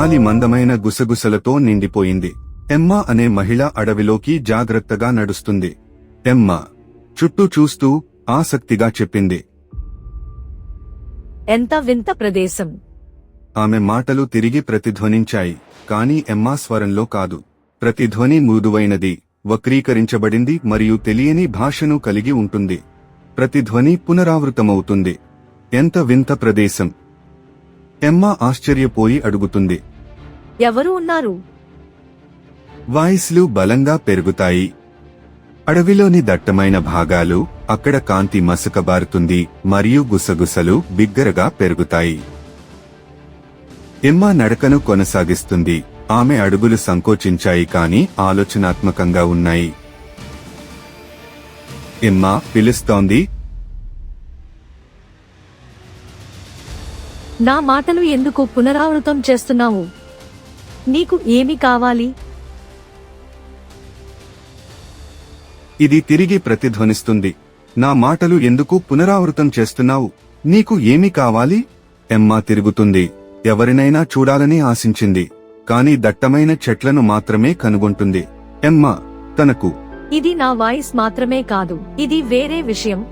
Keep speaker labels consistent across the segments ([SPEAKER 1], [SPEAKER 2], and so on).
[SPEAKER 1] గాలి మందమైన గుసగుసలతో నిండిపోయింది. ఎమ్మా అనే మహిళ అడవిలోకి జాగ్రత్తగా నడుస్తుంది. ఎమ్మా చుట్టూ చూస్తూ ఆసక్తిగా చెప్పింది.
[SPEAKER 2] ఎంత వింత ప్రదేశం.
[SPEAKER 1] ఆమె మాటలు తిరిగి ప్రతిధ్వనించాయి, కాని ఎమ్మా స్వరంలో కాదు. ప్రతిధ్వని మృదువైనది, వక్రీకరించబడింది మరియు తెలియని భాషను కలిగి ఉంటుంది. ప్రతిధ్వని పునరావృతమవుతుంది. ఎంత వింత ప్రదేశం. ఎమ్మా ఆశ్చర్యపోయి అడుగుతుంది.
[SPEAKER 2] ఎవరు ఉన్నారు?
[SPEAKER 1] వాయిస్లు బలంగా పెరుగుతాయి. అడవిలోని దట్టమైన భాగాలు, అక్కడ కాంతి మసకబారుతుంది మరియు గుసగుసలు బిగ్గరగా పెరుగుతాయి. ఎమ్మా నడకను కొనసాగిస్తుంది. ఆమె అడుగులు సంకోచించాయి కాని ఆలోచనాత్మకంగా ఉన్నాయి. ఎమ్మా పిలుస్తోంది.
[SPEAKER 2] నా మాటలు ఎందుకు పునరావృతం చేస్తున్నావు? నీకు ఏమి కావాలి?
[SPEAKER 1] ఇది తిరిగి ప్రతిధ్వనిస్తుంది. నా మాటలు ఎందుకు పునరావృతం చేస్తున్నావు? నీకు ఏమి కావాలి? ఎమ్మా తిరుగుతుంది. ఎవరినైనా చూడాలని ఆశించింది, కాని దట్టమైన చెట్లను మాత్రమే కనుగొంటుంది. ఎమ్మా తనకు
[SPEAKER 2] ఇది నా వాయిస్ మాత్రమే కాదు, ఇది వేరే విషయం.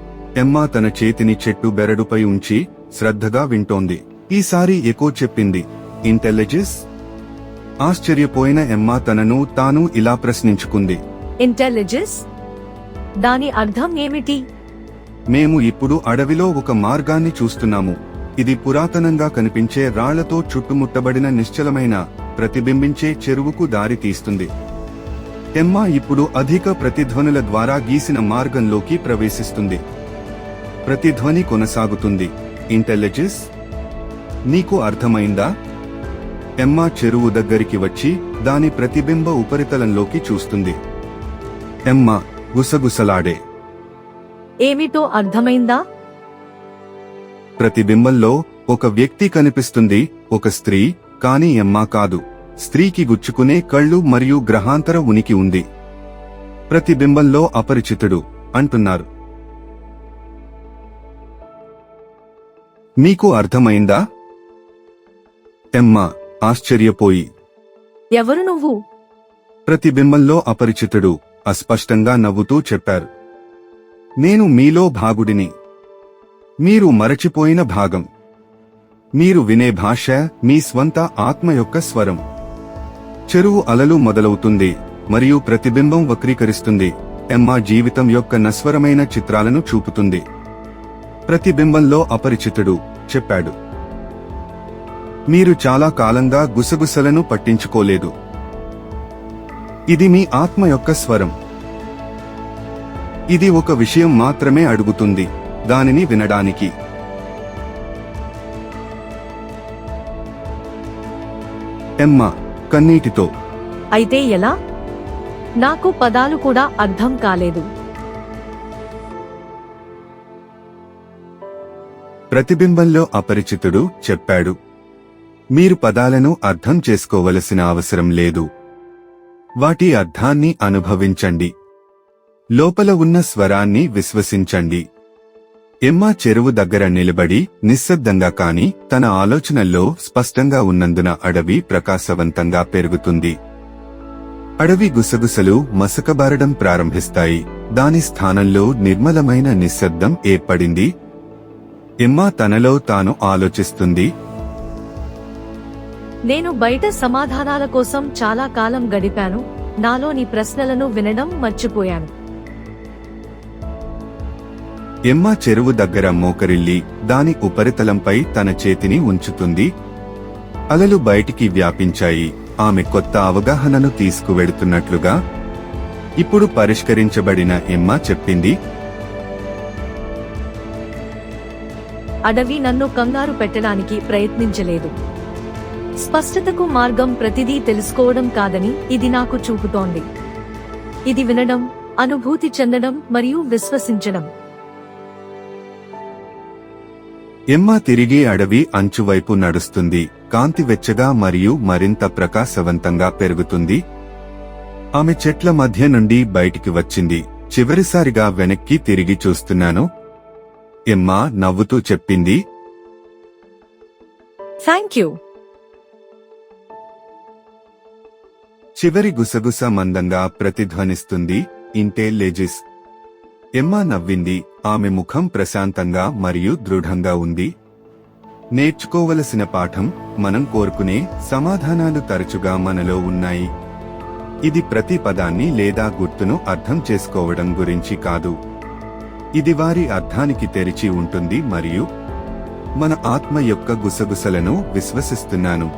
[SPEAKER 1] ఎమ్మా తన చేతిని చెట్టు బెరడుపై ఉంచి శ్రద్ధగా వింటోంది. ఈసారి ఎకో చెప్పింది, ఇంటెలిజెన్స్. ఆశ్చర్యపోయిన ఎమ్మా తనను తాను ఇలా ప్రశ్నించుకుంది.
[SPEAKER 2] ఇంటెలిజెన్స్? దాని అర్థం ఏమిటి?
[SPEAKER 1] మేము ఇప్పుడు అడవిలో ఒక మార్గాన్ని చూస్తున్నాము. ఇది పురాతనంగా కనిపించే రాళ్లతో చుట్టుముట్టబడిన నిశ్చలమైన, ప్రతిబింబించే చెరువుకు దారి తీస్తుంది. ఎమ్మా ఇప్పుడు అధిక ప్రతిధ్వనుల ద్వారా గీసిన మార్గంలోకి ప్రవేశిస్తుంది. ప్రతిధ్వని కొనసాగుతుంది. ఇంటెలిజెన్స్, నీకు అర్థమైందా? ఎమ్మా చెరువు దగ్గరికి వచ్చి దాని ప్రతిబింబ ఉపరితలంలోకి చూస్తుంది. ఎమ్మా గుసగుసలాడే.
[SPEAKER 2] ఏమిటో అర్థమైందా?
[SPEAKER 1] ప్రతిబింబంలో ఒక వ్యక్తి కనిపిస్తుంది, ఒక స్త్రీ. కాని ఎమ్మా కాదు. స్త్రీకి గుచ్చుకునే కళ్ళు మరియు గ్రహాంతర ఉనికి ఉంది. ప్రతిబింబంలో అపరిచితుడు అంటున్నారు. మీకు అర్థమైందా? ఎమ్మా ఆశ్చర్యపోయి,
[SPEAKER 2] ఎవరు నువ్వు?
[SPEAKER 1] ప్రతిబింబంలో అపరిచితుడు అస్పష్టంగా నవ్వుతూ చెప్పారు. నేను మీలో భాగుడిని. మీరు మరచిపోయిన భాగం. మీరు వినే భాష మీ స్వంత ఆత్మ యొక్క స్వరం. చెరువు అలలు మొదలవుతుంది మరియు ప్రతిబింబం వక్రీకరిస్తుంది. ఎమ్మా జీవితం యొక్క నస్వరమైన చిత్రాలను చూపుతుంది. ప్రతిబింబంలో అపరిచితుడు చెప్పాడు, మీరు చాలా కాలంగా గుసగుసలను పట్టించుకోలేదు. ఇది మీ ఆత్మ యొక్క స్వరం. ఇది ఒక విషయం మాత్రమే అడుగుతుంది, దానిని వినడానికి. ఎమ్మా కన్నీటితో,
[SPEAKER 2] అయితే ఎలా? నాకు పదాలు కూడా అర్థం కాలేదు.
[SPEAKER 1] ప్రతిబింబంలో అపరిచితుడు చెప్పాడు, మీరు పదాలను అర్థం చేసుకోవలసిన అవసరం లేదు. వాటి అర్థాన్ని అనుభవించండి. లోపల ఉన్న స్వరాన్ని విశ్వసించండి. ఎమ్మా చెరువు దగ్గర నిలబడి నిశ్శబ్దంగా కాని తన ఆలోచనల్లో స్పష్టంగా ఉన్నందున అడవి ప్రకాశవంతంగా పెరుగుతుంది. అడవి గుసగుసలు మసకబారడం ప్రారంభిస్తాయి. దాని స్థానంలో నిర్మలమైన నిశ్శబ్దం ఏర్పడింది. ఎమ్మా తనలో తాను ఆలోచిస్తుంది.
[SPEAKER 2] నేను బయట సమాధానాల కోసం చాలా కాలం గడిపాను. నాలోని ప్రశ్నలను వినడం మర్చిపోయాను.
[SPEAKER 1] ఎమ్మా చెరువు దగ్గర మోకరిల్లి దాని ఉపరితలంపై తన చేతిని ఉంచుతుంది. అలలు బయటికి వ్యాపించాయి. ఆమె కొత్త అవగాహనను తీసుకువెడుతున్నట్లుగా. ఇప్పుడు పరిష్కరించబడిన ఎమ్మా చెప్పింది,
[SPEAKER 2] అడవి నన్ను కంగారు పెట్టడానికి ప్రయత్నించలేదు. స్పష్టతకు మార్గం ప్రతిదీ తెలుసుకోవడం కాదని ఇది నాకు చూపుతోంది. ఇది వినడం, అనుభూతి చెందడం మరియు విశ్వసించడం.
[SPEAKER 1] ఎమ్మా తిరిగి అడవి అంచువైపు నడుస్తుంది. కాంతి వెచ్చగా మరియు మరింత ప్రకాశవంతంగా పెరుగుతుంది. ఆమె చెట్ల మధ్య నుండి బయటికి వచ్చింది. చివరిసారిగా వెనక్కి తిరిగి చూస్తున్నాను. ఎమ్మా నవ్వుతూ చెప్పింది,
[SPEAKER 2] థ్యాంక్ యూ.
[SPEAKER 1] చివరి గుసగుస మందంగా ప్రతిధ్వనిస్తుంది, ఇంటెలిజెన్స్. ఎమ్మా నవ్వింది. ఆమె ముఖం ప్రశాంతంగా మరియు దృఢంగా ఉంది. నేర్చుకోవలసిన పాఠం: మనం కోరుకునే సమాధానాలు తరచుగా మనలో ఉన్నాయి. ఇది ప్రతి పదాన్ని లేదా గుర్తును అర్థం చేసుకోవడం గురించి కాదు. ఇది వారి అర్థానికి తెరిచి ఉంటుంది మరియు మన ఆత్మ యొక్క గుసగుసలను విశ్వసిస్తున్నాను.